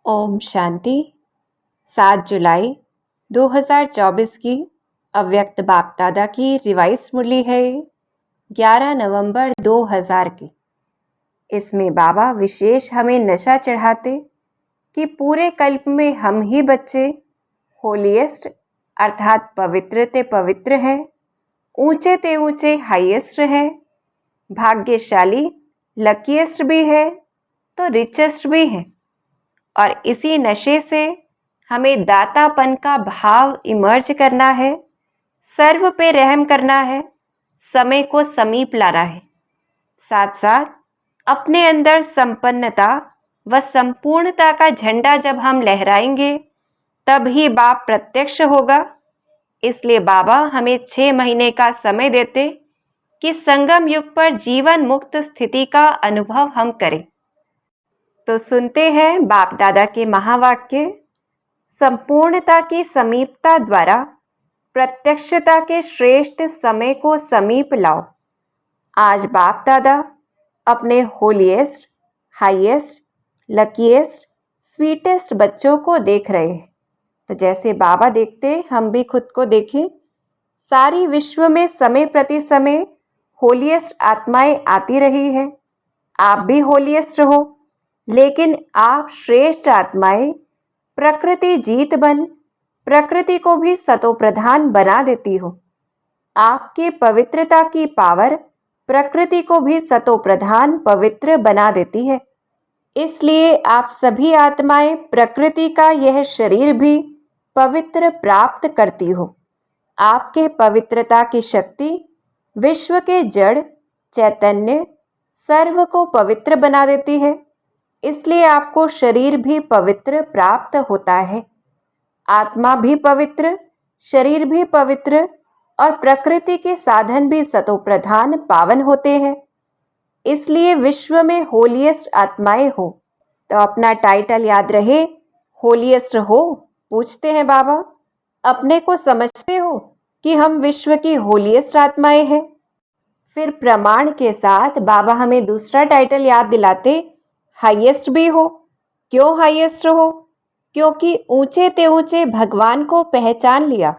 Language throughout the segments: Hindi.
ओम शांति। 7 जुलाई 2024 की अव्यक्त बाप दादा की रिवाइज मुरली है 11 नवंबर 2000 की। इसमें बाबा विशेष हमें नशा चढ़ाते कि पूरे कल्प में हम ही बच्चे होलीएस्ट अर्थात पवित्र ते पवित्र हैं, ऊंचे ते ऊंचे हाईएस्ट हैं, भाग्यशाली लकीएस्ट भी है तो रिचेस्ट भी है। और इसी नशे से हमें दातापन का भाव इमर्ज करना है, सर्व पे रहम करना है, समय को समीप लाना है। साथ साथ अपने अंदर संपन्नता व संपूर्णता का झंडा जब हम लहराएंगे तब ही बाप प्रत्यक्ष होगा। इसलिए बाबा हमें 6 महीने का समय देते कि संगम युग पर जीवन मुक्त स्थिति का अनुभव हम करें। तो सुनते हैं बाप दादा के महावाक्य। संपूर्णता की समीपता द्वारा प्रत्यक्षता के श्रेष्ठ समय को समीप लाओ। आज बाप दादा अपने होलीएस्ट, हाईएस्ट, लकीएस्ट, स्वीटेस्ट बच्चों को देख रहे हैं। तो जैसे बाबा देखते हम भी खुद को देखें। सारी विश्व में समय प्रति समय होलीएस्ट आत्माएं आती रही हैं। आप भी होलीएस्ट हो, लेकिन आप श्रेष्ठ आत्माएं प्रकृति जीत बन प्रकृति को भी सतोप्रधान बना देती हो। आपकी पवित्रता की पावर प्रकृति को भी सतोप्रधान पवित्र बना देती है। इसलिए आप सभी आत्माएं प्रकृति का यह शरीर भी पवित्र प्राप्त करती हो। आपके पवित्रता की शक्ति विश्व के जड़ चैतन्य सर्व को पवित्र बना देती है। इसलिए आपको शरीर भी पवित्र प्राप्त होता है। आत्मा भी पवित्र, शरीर भी पवित्र और प्रकृति के साधन भी सतोप्रधान पावन होते हैं। इसलिए विश्व में होलीएस्ट आत्माएं हो। तो अपना टाइटल याद रहे, होलीएस्ट हो। पूछते हैं बाबा, अपने को समझते हो कि हम विश्व की होलीएस्ट आत्माएं हैं? फिर प्रमाण के साथ बाबा हमें दूसरा टाइटल याद दिलाते, हाईएस्ट भी हो। क्यों हाईएस्ट हो? क्योंकि ऊंचे ते ऊंचे भगवान को पहचान लिया।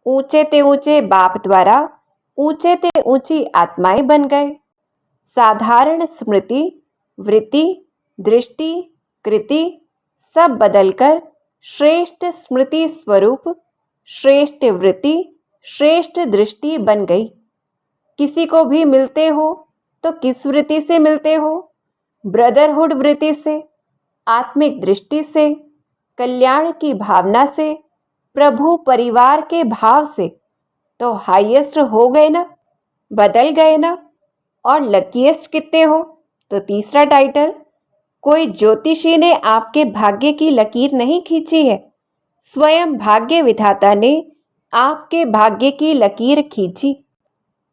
ऊंचे ते ऊंचे बाप द्वारा ऊंचे ते ऊंची आत्माएं बन गए। साधारण स्मृति, वृत्ति, दृष्टि, कृति सब बदलकर श्रेष्ठ स्मृति स्वरूप, श्रेष्ठ वृत्ति, श्रेष्ठ दृष्टि बन गई। किसी को भी मिलते हो तो किस वृत्ति से मिलते हो? ब्रदरहुड वृत्ति से, आत्मिक दृष्टि से, कल्याण की भावना से, प्रभु परिवार के भाव से। तो हाईएस्ट हो गए ना, बदल गए ना। और लकीएस्ट कितने हो? तो तीसरा टाइटल, कोई ज्योतिषी ने आपके भाग्य की लकीर नहीं खींची है, स्वयं भाग्य विधाता ने आपके भाग्य की लकीर खींची।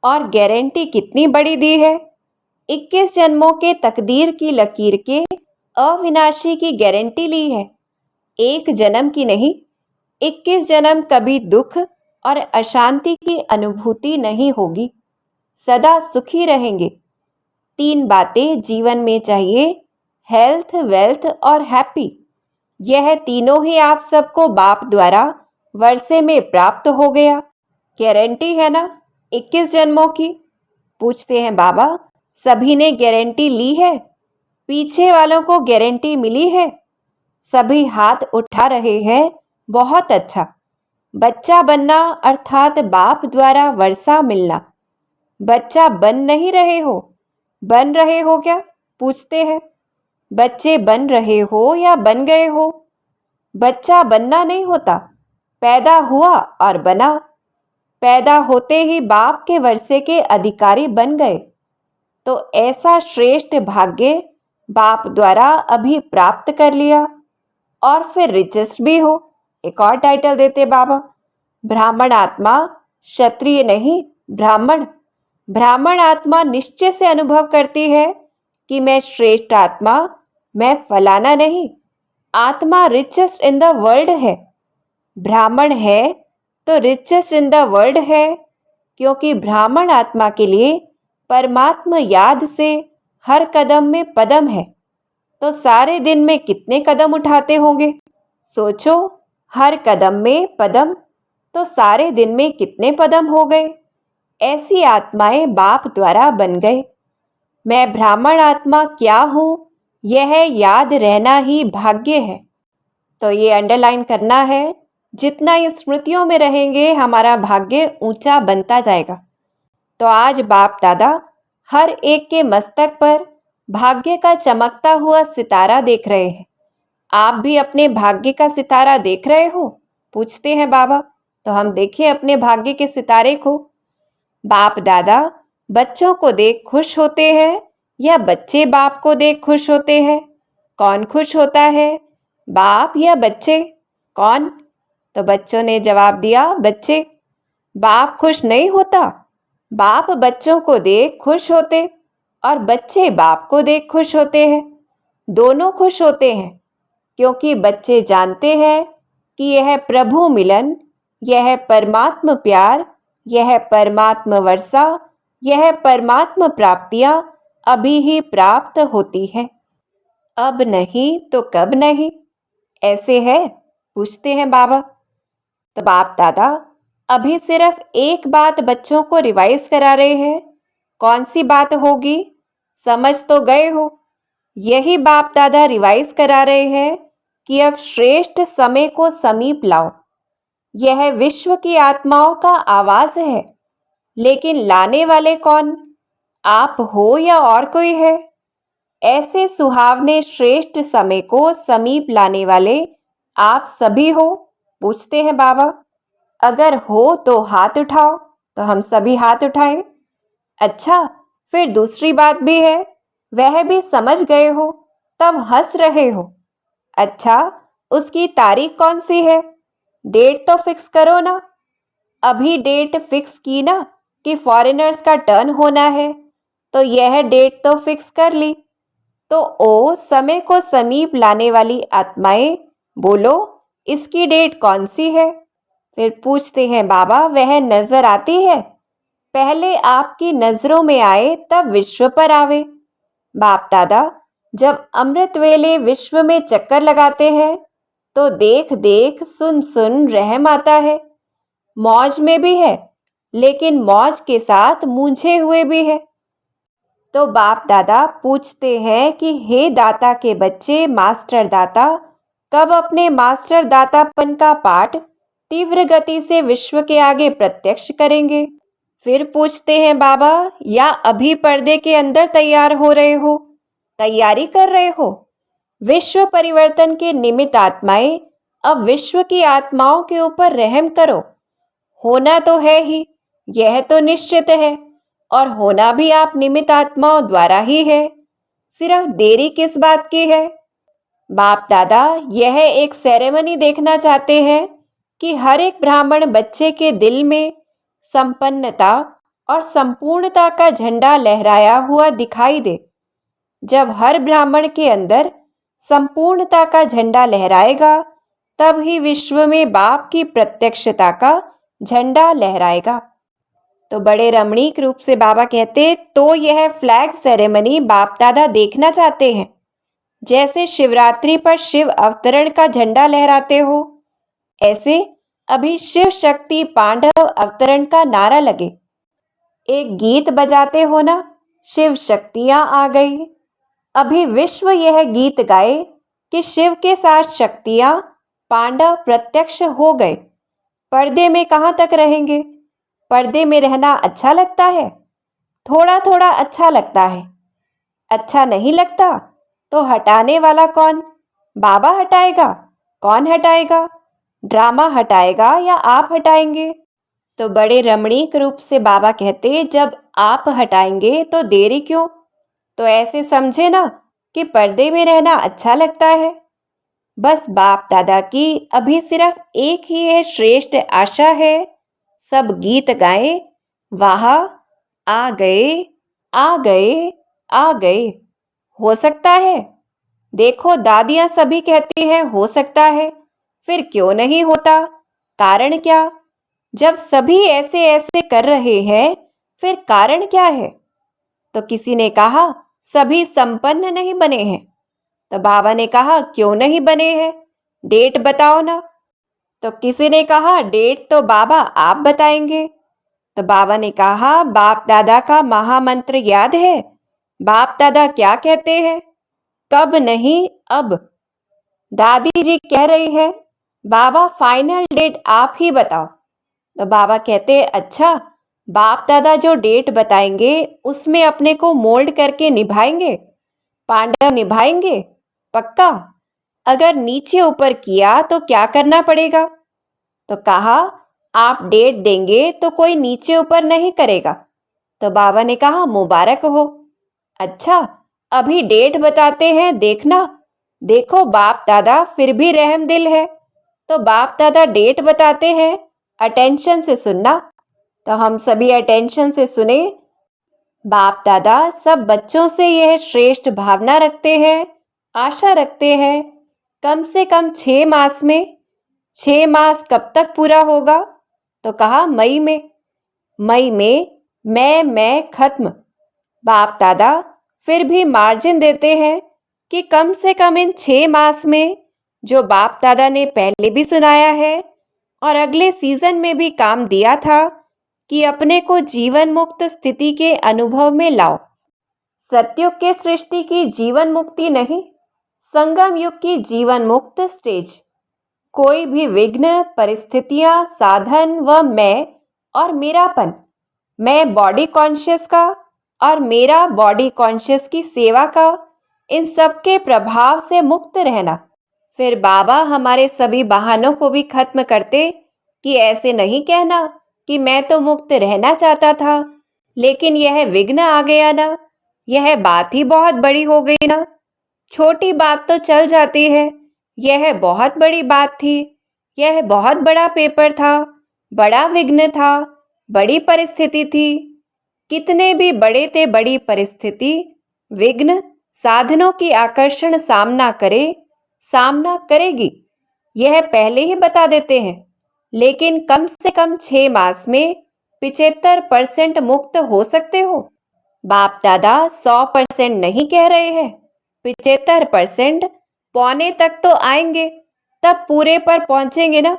और गारंटी कितनी बड़ी दी है, 21 जन्मों के तकदीर की लकीर के अविनाशी की गारंटी ली है। एक जन्म की नहीं, 21 जन्म कभी दुख और अशांति की अनुभूति नहीं होगी, सदा सुखी रहेंगे। 3 बातें जीवन में चाहिए, हेल्थ, वेल्थ और हैप्पी। यह तीनों ही आप सबको बाप द्वारा वर्षे में प्राप्त हो गया। गारंटी है ना 21 जन्मों की? पूछते हैं बाबा, सभी ने गारंटी ली है? पीछे वालों को गारंटी मिली है? सभी हाथ उठा रहे हैं, बहुत अच्छा। बच्चा बनना अर्थात बाप द्वारा वर्षा मिलना। बच्चा बन नहीं रहे हो, बन रहे हो क्या? पूछते हैं। बच्चे बन रहे हो या बन गए हो? बच्चा बनना नहीं होता, पैदा हुआ और बना। पैदा होते ही बाप के वर्षे के अधिकारी बन गए। तो ऐसा श्रेष्ठ भाग्य बाप द्वारा अभी प्राप्त कर लिया। और फिर रिचेस्ट भी हो। एक और टाइटल देते बाबा, ब्राह्मण आत्मा, क्षत्रिय नहीं ब्राह्मण। ब्राह्मण आत्मा निश्चय से अनुभव करती है कि मैं श्रेष्ठ आत्मा, मैं फलाना नहीं। आत्मा रिचेस्ट इन द वर्ल्ड है। ब्राह्मण है तो रिचेस्ट इन द वर्ल्ड है, क्योंकि ब्राह्मण आत्मा के लिए परमात्मा याद से हर कदम में पदम है। तो सारे दिन में कितने कदम उठाते होंगे? सोचो, हर कदम में पदम, तो सारे दिन में कितने पदम हो गए? ऐसी आत्माएं बाप द्वारा बन गए। मैं ब्राह्मण आत्मा क्या हूँ, यह याद रहना ही भाग्य है। तो ये अंडरलाइन करना है। जितना ये स्मृतियों में रहेंगे, हमारा भाग्य ऊंचा बनता जाएगा। तो आज बाप दादा हर एक के मस्तक पर भाग्य का चमकता हुआ सितारा देख रहे हैं। आप भी अपने भाग्य का सितारा देख रहे हो? पूछते हैं बाबा। तो हम देखें अपने भाग्य के सितारे को। बाप दादा बच्चों को देख खुश होते हैं या बच्चे बाप को देख खुश होते हैं? कौन खुश होता है, बाप या बच्चे? कौन? तो बच्चों ने जवाब दिया, बच्चे। बाप खुश नहीं होता। बाप बच्चों को देख खुश होते और बच्चे बाप को देख खुश होते हैं। दोनों खुश होते हैं, क्योंकि बच्चे जानते हैं कि यह प्रभु मिलन, यह परमात्म प्यार, यह परमात्म वर्षा, यह परमात्म प्राप्तियां अभी ही प्राप्त होती हैं। अब नहीं तो कब नहीं, ऐसे है? पूछते हैं बाबा। तो बाप दादा अभी सिर्फ एक बात बच्चों को रिवाइज करा रहे हैं। कौन सी बात होगी? समझ तो गए हो। यही बाप दादा रिवाइज करा रहे हैं कि अब श्रेष्ठ समय को समीप लाओ। यह विश्व की आत्माओं का आवाज है, लेकिन लाने वाले कौन? आप हो या और कोई है? ऐसे सुहावने श्रेष्ठ समय को समीप लाने वाले आप सभी हो? पूछते हैं बाबा। अगर हो तो हाथ उठाओ। तो हम सभी हाथ उठाएं। अच्छा, फिर दूसरी बात भी है, वह भी समझ गए हो, तब हंस रहे हो। अच्छा, उसकी तारीख कौन सी है? डेट तो फिक्स करो ना। अभी डेट फिक्स की ना कि फॉरेनर्स का टर्न होना है, तो यह डेट तो फिक्स कर ली। तो ओ समय को समीप लाने वाली आत्माएं, बोलो इसकी डेट कौन सी है? फिर पूछते हैं बाबा, वह नजर आती है? पहले आपकी नजरों में आए तब विश्व पर आवे। बाप दादा जब अमृत वेले विश्व में चक्कर लगाते हैं तो देख देख सुन सुन रहम आता है। मौज में भी है, लेकिन मौज के साथ मूंझे हुए भी है। तो बाप दादा पूछते हैं कि हे दाता के बच्चे, मास्टर दाता कब अपने मास्टर दातापन का पाठ तीव्र गति से विश्व के आगे प्रत्यक्ष करेंगे? फिर पूछते हैं बाबा, या अभी पर्दे के अंदर तैयार हो रहे हो, तैयारी कर रहे हो? विश्व परिवर्तन के निमित्त आत्माएं, अब विश्व की आत्माओं के ऊपर रहम करो। होना तो है ही, यह तो निश्चित है, और होना भी आप निमित्त आत्माओं द्वारा ही है। सिर्फ देरी किस बात की है? बाप दादा यह एक सेरेमनी देखना चाहते हैं कि हर एक ब्राह्मण बच्चे के दिल में संपन्नता और संपूर्णता का झंडा लहराया हुआ दिखाई दे। जब हर ब्राह्मण के अंदर संपूर्णता का झंडा लहराएगा, तब ही विश्व में बाप की प्रत्यक्षता का झंडा लहराएगा। तो बड़े रमणीक रूप से बाबा कहते, तो यह फ्लैग सेरेमनी बाप दादा देखना चाहते हैं। जैसे शिवरात्रि पर शिव अवतरण का झंडा लहराते हो, ऐसे अभी शिव शक्ति पांडव अवतरण का नारा लगे। एक गीत बजाते हो ना, शिव शक्तियां आ गई। अभी विश्व यह गीत गाए कि शिव के साथ शक्तियां पांडव प्रत्यक्ष हो गए। पर्दे में कहाँ तक रहेंगे? पर्दे में रहना अच्छा लगता है? थोड़ा थोड़ा अच्छा लगता है। अच्छा नहीं लगता तो हटाने वाला कौन? बाबा हटाएगा। कौन हटाएगा? ड्रामा हटाएगा या आप हटाएंगे? तो बड़े रमणीक रूप से बाबा कहते, जब आप हटाएंगे तो देरी क्यों? तो ऐसे समझे ना कि पर्दे में रहना अच्छा लगता है। बस बाप दादा की अभी सिर्फ एक ही है श्रेष्ठ आशा है, सब गीत गाएं, वाह आ गए आ गए आ गए। हो सकता है? देखो दादियां सभी कहती हैं हो सकता है, फिर क्यों नहीं होता? कारण क्या? जब सभी ऐसे ऐसे कर रहे हैं, फिर कारण क्या है? तो किसी ने कहा सभी संपन्न नहीं बने हैं। तो बाबा ने कहा क्यों नहीं बने हैं, डेट बताओ ना। तो किसी ने कहा डेट तो बाबा आप बताएंगे। तो बाबा ने कहा बाप दादा का महामंत्र याद है? बाप दादा क्या कहते हैं? कब नहीं अब। दादी जी कह रही है बाबा फाइनल डेट आप ही बताओ। तो बाबा कहते अच्छा, बाप दादा जो डेट बताएंगे उसमें अपने को मोल्ड करके निभाएंगे, पांडव निभाएंगे पक्का। अगर नीचे ऊपर किया तो क्या करना पड़ेगा? तो कहा आप डेट देंगे तो कोई नीचे ऊपर नहीं करेगा। तो बाबा ने कहा मुबारक हो। अच्छा, अभी डेट बताते हैं देखना। देखो बाप दादा फिर भी रहम दिल है। तो बाप दादा डेट बताते हैं, अटेंशन से सुनना। तो हम सभी अटेंशन से सुने। बाप दादा सब बच्चों से यह श्रेष्ठ भावना रखते हैं, आशा रखते हैं कम से कम 6 मास में। 6 मास कब तक पूरा होगा? तो कहा मई में। मई में मैं खत्म। बाप दादा फिर भी मार्जिन देते हैं कि कम से कम इन 6 मास में जो बाप दादा ने पहले भी सुनाया है और अगले सीजन में भी काम दिया था कि अपने को जीवन मुक्त स्थिति के अनुभव में लाओ। सतयुग के सृष्टि की जीवन मुक्ति नहीं, संगम युग की जीवन मुक्त स्टेज। कोई भी विघ्न, परिस्थितियां, साधन व मैं और मेरापन, मैं बॉडी कॉन्शियस का और मेरा बॉडी कॉन्शियस की सेवा का, इन सब के प्रभाव से मुक्त रहना। फिर बाबा हमारे सभी बहानों को भी खत्म करते कि ऐसे नहीं कहना कि मैं तो मुक्त रहना चाहता था लेकिन यह विघ्न आ गया ना, यह बात ही बहुत बड़ी हो गई ना। छोटी बात तो चल जाती है, यह बहुत बड़ी बात थी, यह बहुत बड़ा पेपर था, बड़ा विघ्न था, बड़ी परिस्थिति थी। कितने भी बड़े थे बड़ी परिस्थिति, विघ्न, साधनों की आकर्षण सामना करे, सामना करेगी, यह पहले ही बता देते हैं। लेकिन कम से कम 6 मास में 75% मुक्त हो सकते हो। बाप दादा 100% नहीं कह रहे हैं, 75%, पौने तक तो आएंगे, तब पूरे पर पहुंचेंगे ना।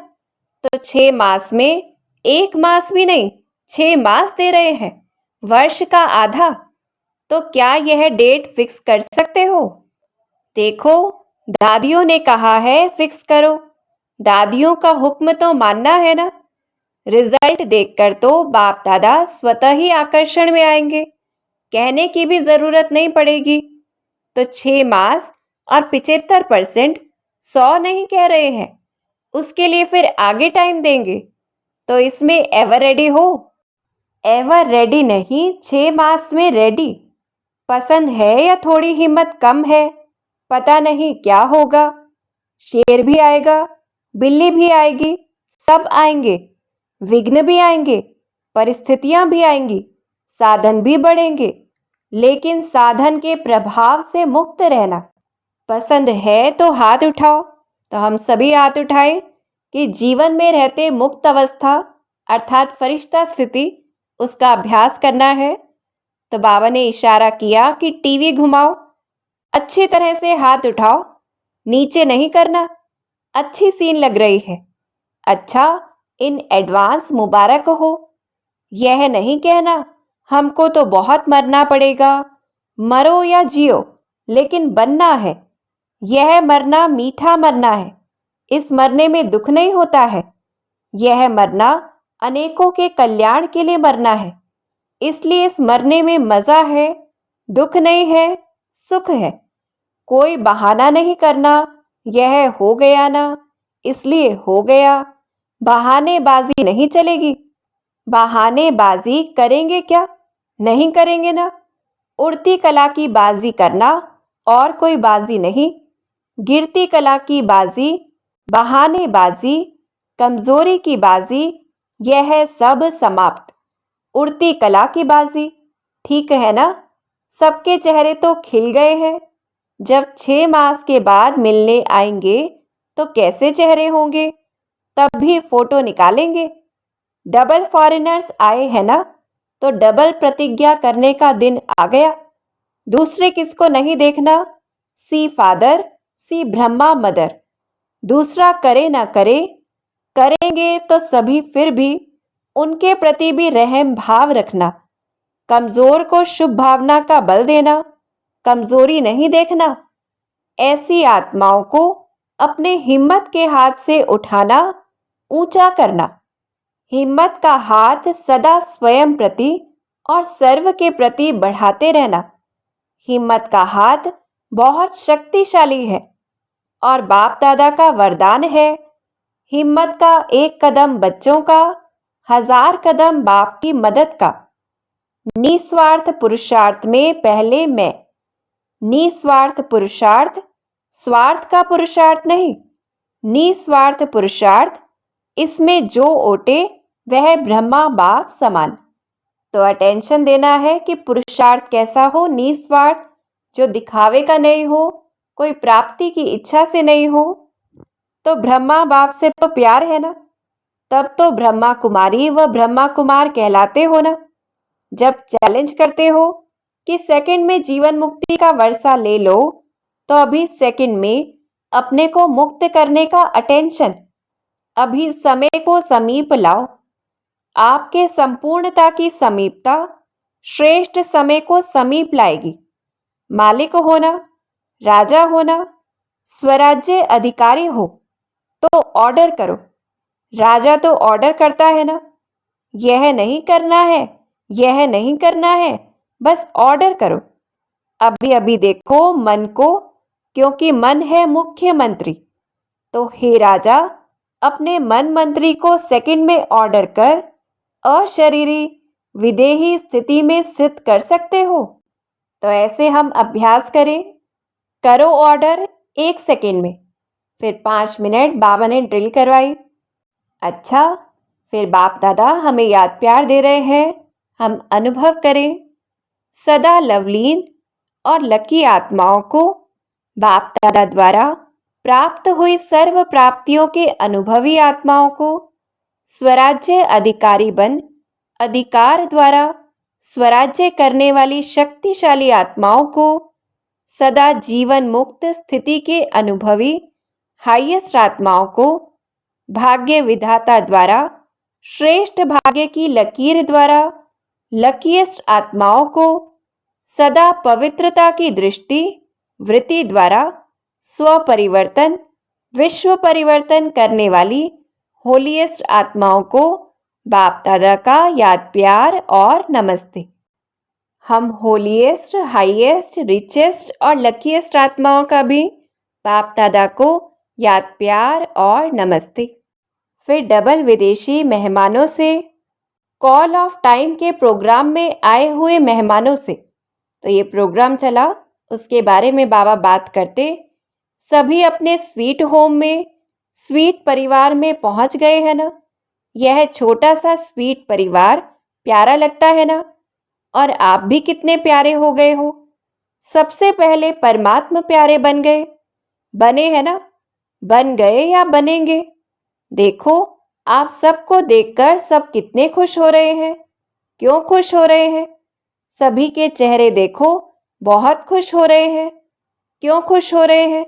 तो 6 मास में 1 मास भी नहीं, 6 मास दे रहे हैं, वर्ष का आधा। तो क्या यह डेट फिक्स कर सकते हो? देखो, दादियों ने कहा है फिक्स करो, दादियों का हुक्म तो मानना है ना। रिजल्ट देखकर तो बाप दादा स्वतः ही आकर्षण में आएंगे, कहने की भी जरूरत नहीं पड़ेगी। तो 6 मास और 75%, 100 नहीं कह रहे हैं, उसके लिए फिर आगे टाइम देंगे। तो इसमें एवर रेडी हो? एवर रेडी नहीं, 6 मास में रेडी। पसंद है या थोड़ी हिम्मत कम है? पता नहीं क्या होगा। शेर भी आएगा, बिल्ली भी आएगी, सब आएंगे। विघ्न भी आएंगे, परिस्थितियां भी आएंगी, साधन भी बढ़ेंगे, लेकिन साधन के प्रभाव से मुक्त रहना। पसंद है तो हाथ उठाओ। तो हम सभी हाथ उठाए कि जीवन में रहते मुक्त अवस्था अर्थात फरिश्ता स्थिति, उसका अभ्यास करना है। तो बाबा ने इशारा किया कि टीवी घुमाओ, अच्छी तरह से हाथ उठाओ, नीचे नहीं करना, अच्छी सीन लग रही है। अच्छा, इन एडवांस मुबारक हो। यह नहीं कहना हमको तो बहुत मरना पड़ेगा, मरो या जियो लेकिन बनना है। यह मरना मीठा मरना है, इस मरने में दुख नहीं होता है। यह मरना अनेकों के कल्याण के लिए मरना है, इसलिए इस मरने में मजा है, दुख नहीं है, सुख है। कोई बहाना नहीं करना, यह हो गया ना इसलिए हो गया। बहानेबाजी नहीं चलेगी। बहानेबाजी करेंगे क्या? नहीं करेंगे ना। उड़ती कला की बाजी करना और कोई बाजी नहीं। गिरती कला की बाजी, बहानेबाजी, कमजोरी की बाजी, यह सब समाप्त। उड़ती कला की बाजी, ठीक है ना? सबके चेहरे तो खिल गए हैं। जब 6 मास के बाद मिलने आएंगे तो कैसे चेहरे होंगे, तब भी फोटो निकालेंगे। डबल फॉरेनर्स आए हैं ना, तो डबल प्रतिज्ञा करने का दिन आ गया। दूसरे किसको नहीं देखना, सी फादर, सी ब्रह्मा मदर। दूसरा करे ना करे, करेंगे तो सभी फिर भी उनके प्रति भी रहम भाव रखना। कमजोर को शुभ भावना का बल देना, कमजोरी नहीं देखना। ऐसी आत्माओं को अपने हिम्मत के हाथ से उठाना, ऊंचा करना। हिम्मत का हाथ सदा स्वयं प्रति और सर्व के प्रति बढ़ाते रहना। हिम्मत का हाथ बहुत शक्तिशाली है और बाप दादा का वरदान है। हिम्मत का एक कदम बच्चों का, 1000 कदम बाप की मदद का। निस्वार्थ पुरुषार्थ में पहले मैं। निस्वार्थ पुरुषार्थ, स्वार्थ का पुरुषार्थ नहीं। निस्वार्थ पुरुषार्थ, इसमें जो ओटे वह ब्रह्मा बाप समान। तो अटेंशन देना है कि पुरुषार्थ कैसा हो, निस्वार्थ, जो दिखावे का नहीं हो, कोई प्राप्ति की इच्छा से नहीं हो। तो ब्रह्मा बाप से तो प्यार है ना, तब तो ब्रह्मा कुमारी व ब्रह्मा कुमार कहलाते हो ना। जब चैलेंज करते हो कि सेकंड में जीवन मुक्ति का वर्षा ले लो, तो अभी सेकंड में अपने को मुक्त करने का अटेंशन, अभी समय को समीप लाओ। आपके संपूर्णता की समीपता श्रेष्ठ समय को समीप लाएगी। मालिक होना, राजा होना, स्वराज्य अधिकारी हो तो ऑर्डर करो। राजा तो ऑर्डर करता है ना, यह नहीं करना है, यह नहीं करना है, बस ऑर्डर करो। अभी अभी देखो मन को, क्योंकि मन है मुख्य मंत्री। तो हे राजा, अपने मन मंत्री को सेकंड में ऑर्डर कर अशरीरी विदेही स्थिति में स्थित कर सकते हो। तो ऐसे हम अभ्यास करें। करो ऑर्डर 1 सेकंड में, फिर 5 मिनट बाबा ने ड्रिल करवाई। अच्छा, फिर बाप दादा हमें याद प्यार दे रहे हैं, हम अनुभव करें। सदा लवलीन और लकी आत्माओं को बाप दादा द्वारा प्राप्त हुई सर्व प्राप्तियों के अनुभवी आत्माओं को स्वराज्य अधिकारी बन अधिकार द्वारा स्वराज्य करने वाली शक्तिशाली आत्माओं को सदा जीवन मुक्त स्थिति के अनुभवी हाईएस्ट आत्माओं को भाग्य विधाता द्वारा श्रेष्ठ भाग्य की लकीर द्वारा लकीएस्ट आत्माओं को सदा पवित्रता की दृष्टि वृत्ति द्वारा स्व परिवर्तन विश्व परिवर्तन करने वाली होलीएस्ट आत्माओं को बाप दादा का याद प्यार और नमस्ते। हम होलीएस्ट, हाईएस्ट, रिचेस्ट और लकीएस्ट आत्माओं का भी बाप दादा को याद प्यार और नमस्ते। फिर डबल विदेशी मेहमानों से, कॉल ऑफ टाइम के प्रोग्राम में आए हुए मेहमानों से। तो ये प्रोग्राम चला, उसके बारे में बाबा बात करते। सभी अपने स्वीट होम में, स्वीट परिवार में पहुंच गए हैं ना। यह छोटा सा स्वीट परिवार प्यारा लगता है ना, और आप भी कितने प्यारे हो गए हो। सबसे पहले परमात्मा प्यारे बन गए, बने हैं ना, बन गए या बनेंगे। देखो, आप सबको देखकर सब कितने खुश हो रहे हैं। क्यों खुश हो रहे हैं? सभी के चेहरे देखो, बहुत खुश हो रहे हैं। क्यों खुश हो रहे हैं?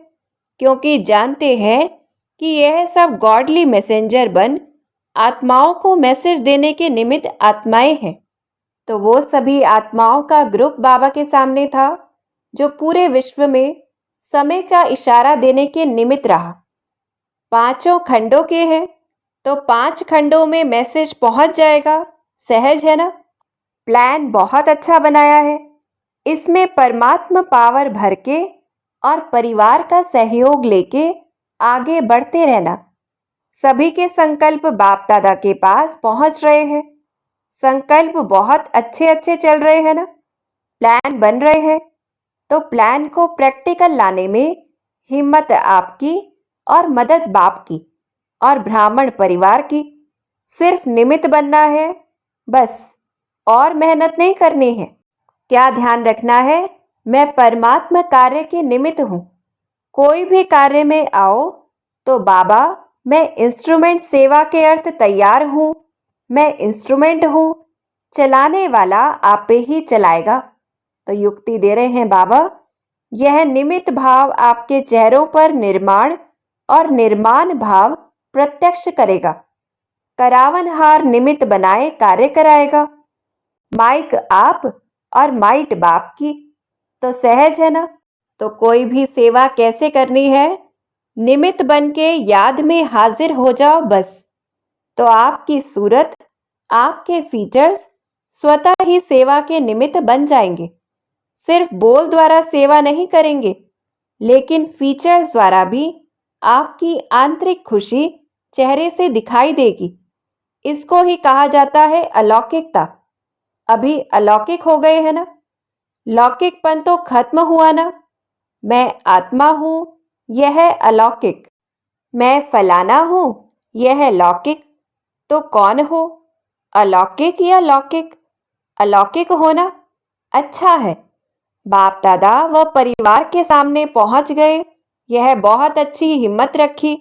क्योंकि जानते हैं कि यह सब गॉडली मैसेंजर बन आत्माओं को मैसेज देने के निमित्त आत्माएं हैं। तो वो सभी आत्माओं का ग्रुप बाबा के सामने था, जो पूरे विश्व में समय का इशारा देने के निमित्त रहा। 5 खंडों के हैं, तो 5 खंडों में मैसेज पहुंच जाएगा। सहज है ना। प्लान बहुत अच्छा बनाया है। इसमें परमात्मा पावर भर के और परिवार का सहयोग लेके आगे बढ़ते रहना। सभी के संकल्प बाप दादा के पास पहुंच रहे हैं। संकल्प बहुत अच्छे अच्छे चल रहे हैं ना, प्लान बन रहे हैं। तो प्लान को प्रैक्टिकल लाने में हिम्मत आपकी और मदद बाप की और ब्राह्मण परिवार की। सिर्फ निमित्त बनना है बस, और मेहनत नहीं करनी है। क्या ध्यान रखना है? मैं परमात्मा कार्य के निमित्त हूँ। कोई भी कार्य में आओ तो बाबा, मैं इंस्ट्रूमेंट सेवा के अर्थ तैयार हूँ। मैं इंस्ट्रूमेंट हूँ, चलाने वाला आपे ही चलाएगा। तो युक्ति दे रहे हैं बाबा, यह निमित्त भाव आपके चेहरों पर निर्माण और निर्माण भाव प्रत्यक्ष करेगा। करावनहार निमित्त बनाए कार्य कराएगा। माइक आप और माइट बाप की, तो सहज है ना। तो कोई भी सेवा कैसे करनी है? निमित्त बन के याद में हाजिर हो जाओ बस। तो आपकी सूरत, आपके फीचर्स स्वतः ही सेवा के निमित्त बन जाएंगे। सिर्फ बोल द्वारा सेवा नहीं करेंगे, लेकिन फीचर्स द्वारा भी आपकी आंतरिक खुशी चेहरे से दिखाई देगी। इसको ही कहा जाता है अलौकिकता। अभी अलौकिक हो गए है ना। लौकिकपन तो खत्म हुआ ना। मैं आत्मा हूं, यह है अलौकिक। मैं फलाना हूं, यह है लौकिक। तो कौन हो, अलौकिक या लौकिक? अलौकिक होना अच्छा है। बाप दादा व परिवार के सामने पहुंच गए, यह बहुत अच्छी हिम्मत रखी।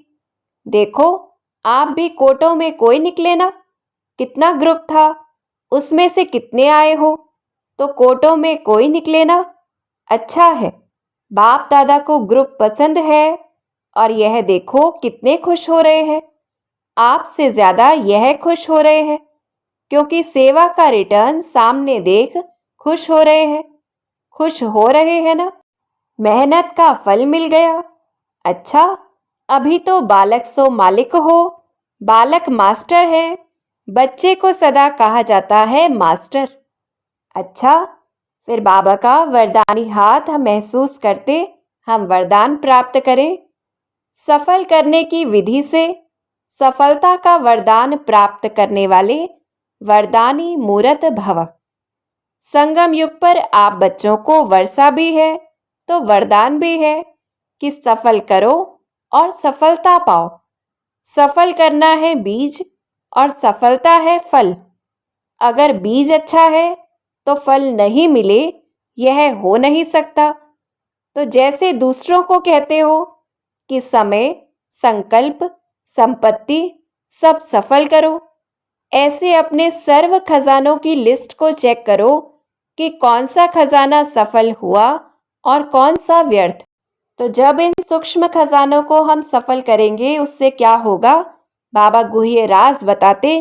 देखो, आप भी कोटों में कोई निकले ना। कितना ग्रुप था, उसमें से कितने आए हो? तो कोटों में कोई निकले ना। अच्छा है, बाप दादा को ग्रुप पसंद है। और यह देखो कितने खुश हो रहे हैं। आपसे ज्यादा यह खुश हो रहे हैं, क्योंकि सेवा का रिटर्न सामने देख खुश हो रहे हैं। खुश हो रहे हैं ना। मेहनत का फल मिल गया। अच्छा, अभी तो बालक सो मालिक हो। बालक मास्टर है। बच्चे को सदा कहा जाता है मास्टर। अच्छा, फिर बाबा का वरदानी हाथ हम महसूस करते हम वरदान प्राप्त करें। सफल करने की विधि से सफलता का वरदान प्राप्त करने वाले वरदानी मूर्त भव। संगम युग पर आप बच्चों को वर्षा भी है तो वरदान भी है कि सफल करो और सफलता पाओ। सफल करना है बीज और सफलता है फल। अगर बीज अच्छा है तो फल नहीं मिले, यह हो नहीं सकता। तो जैसे दूसरों को कहते हो कि समय, संकल्प, संपत्ति सब सफल करो, ऐसे अपने सर्व खजानों की लिस्ट को चेक करो कि कौन सा खजाना सफल हुआ और कौन सा व्यर्थ। तो जब इन सूक्ष्म खजानों को हम सफल करेंगे, उससे क्या होगा? बाबा गुह्य राज बताते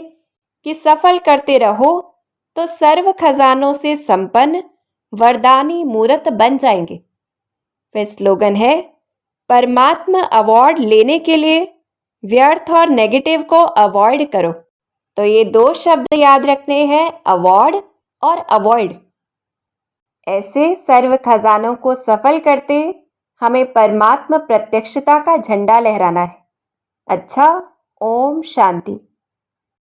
कि सफल करते रहो तो सर्व खजानों से संपन्न वरदानी मूर्त बन जाएंगे। फिर स्लोगन है, परमात्मा अवार्ड लेने के लिए व्यर्थ और नेगेटिव को अवॉइड करो। तो ये दो शब्द याद रखने हैं, अवॉर्ड और अवॉइड। ऐसे सर्व खजानों को सफल करते हमें परमात्मा प्रत्यक्षता का झंडा लहराना है। अच्छा, ओम शांति।